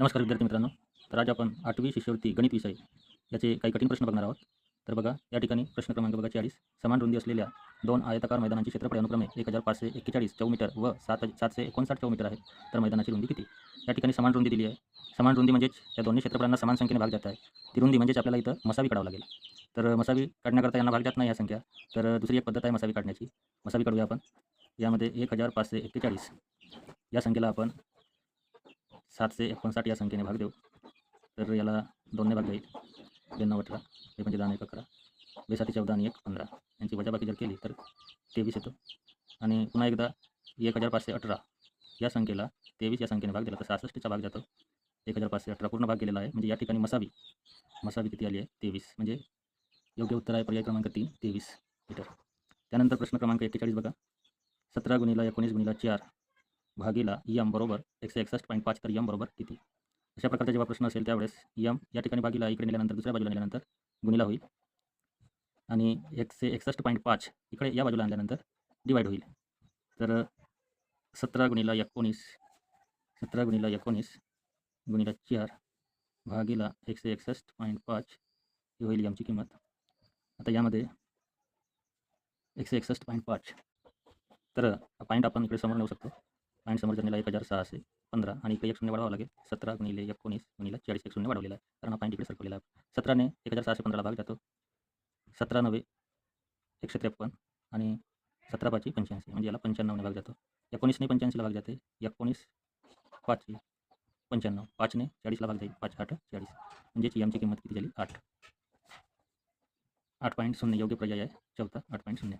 नमस्कार विद्यार्थी मित्रांनो. तर आज आपण 8वी शिष्यवृत्ती गणित विषय याचे काही कठीण प्रश्न बघणार आहोत. तर बघा या ठिकाणी प्रश्न क्रमांक बघा 40. समान रुंदी असलेल्या दोन आयताकार मैदानांचे क्षेत्रफळ अनुक्रमे 1541 चौमीटर व 759 चौमीटर आहे. तर मैदानाची रुंदी किती? या ठिकाणी समान रुंदी दिली आहे. समान रुंदी म्हणजेच या दोन्ही क्षेत्रफळांना समान संख्येने भाग जात आहे. ती रुंदी म्हणजेच आपल्याला इथं मसावी काढावं लागेल. तर मसावी काढण्याकरता यांना भाग जात नाही या संख्या. तर दुसरी एक पद्धत आहे मसावी काढण्याची. मसावी काढूया आपण. यामध्ये 1541 या संख्येला आपण 759 या संख्येने भाग देऊ. तर याला 2ने भाग जाईल. 92 18 हे म्हणजे 10 1 11 2 14 आणि 1 15 यांची वजाबाकी जर केली तर 23 येतो. आणि पुन्हा एकदा 1518 या संख्येला 23 या संख्येने भाग दिला तर 66चा भाग जातो. 1518 पूर्ण भाग गेलेला आहे. म्हणजे या ठिकाणी मसावी किती आली आहे? 23. म्हणजे योग्य उत्तर आहे पर्याय क्रमांक 3 23 मीटर. त्यानंतर प्रश्न क्रमांक 41 बघा. 17 गुणिला 19 गुणिला 4 भागीला m बरोबर 161.5 तर m बरोबर किती? अशा प्रकारचा जेव्हा प्रश्न असेल त्यावेळेस m या ठिकाणी भागीला इकडे नेल्यानंतर दुसऱ्या बाजूला नेल्यानंतर गुणिला होईल आणि 161.5 इकडे या बाजूला आणल्यानंतर डिवाइड होईल. तर 17 गुणिला 19 गुणिला 4 भागीला 161.5 ही होईल mची किंमत. आता यामध्ये 161.5 तर पॉईंट आपण इकडे समोर नेऊ शकतो. पॉईंट समोर जर नेला 1615 आणि इकडे 1 शून्य वाढवावं लागेल. 17 गुणिले 19 गुणिले 40 1 शून्य वाढवलेला आहे. कारण हा पॉईंट इकडे सरकवलेला आहे. 17ने 1615 भाग जातो. 17 9 153 आणि 17 5 85 म्हणजे याला 95ने भाग जातो. 19ने 85ला भाग जाते. 19 5 95 5ने 40ला भाग जाईल. 5 8 40 म्हणजेच एमची किंमत किती झाली? 8. 8.0 योग्य पर्याय आहे चौथा 8.0.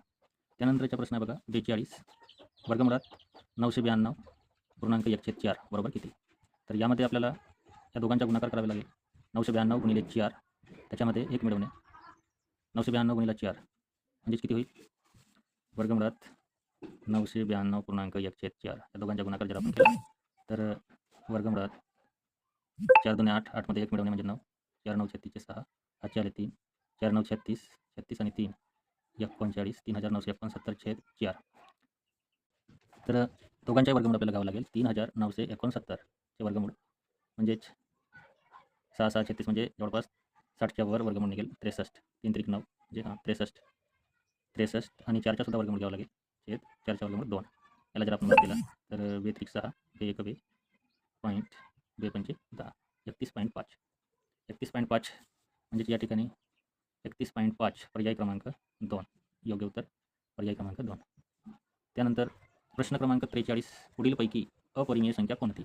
त्यानंतरचा प्रश्न आहे बघा 42 वर्गमुळात 992.1/4 बरोबर किती? तर यामध्ये आपल्याला या दोघांचा गुणाकार करावा लागेल. 992 गुणिले 4 त्याच्यामध्ये 1 मिळवणे. 992 गुणिले 4 म्हणजेच किती होईल? वर्गमुळात 992.1/4 या दोघांचा गुणाकार जर आपण केला तर वर्गमुळात 4 2 8 8 मध्ये 1 मिळवणे म्हणजे 9 4 9 36 6 5 आले 3 4 9 36 36 आणि 3 39 3969/4. तर दोघांच्या वर्गमूळ आपल्याला घ्यावं लागेल. 3969 चे वर्गमूळ म्हणजेच 6 6 36 म्हणजे जवळपास 60च्या वर वर्गमूळ निघेल. 63 3 3 9 म्हणजे 63 आणि 4चा सुद्धा वर्गमूळ घ्यावं लागेल. 4चा वर्गमूळ 2. याला जर आपण भाग दिला तर 2 3 6 2 1 2 पॉईंट 2 5 10 31.5 31.5 म्हणजे या ठिकाणी 31.5 पर्याय क्रमांक 2 योग्य उत्तर पर्याय क्रमांक 2. त्यानंतर प्रश्न क्रमांक 43 पुढीलपैकी अपरिमेय संख्या कोणती?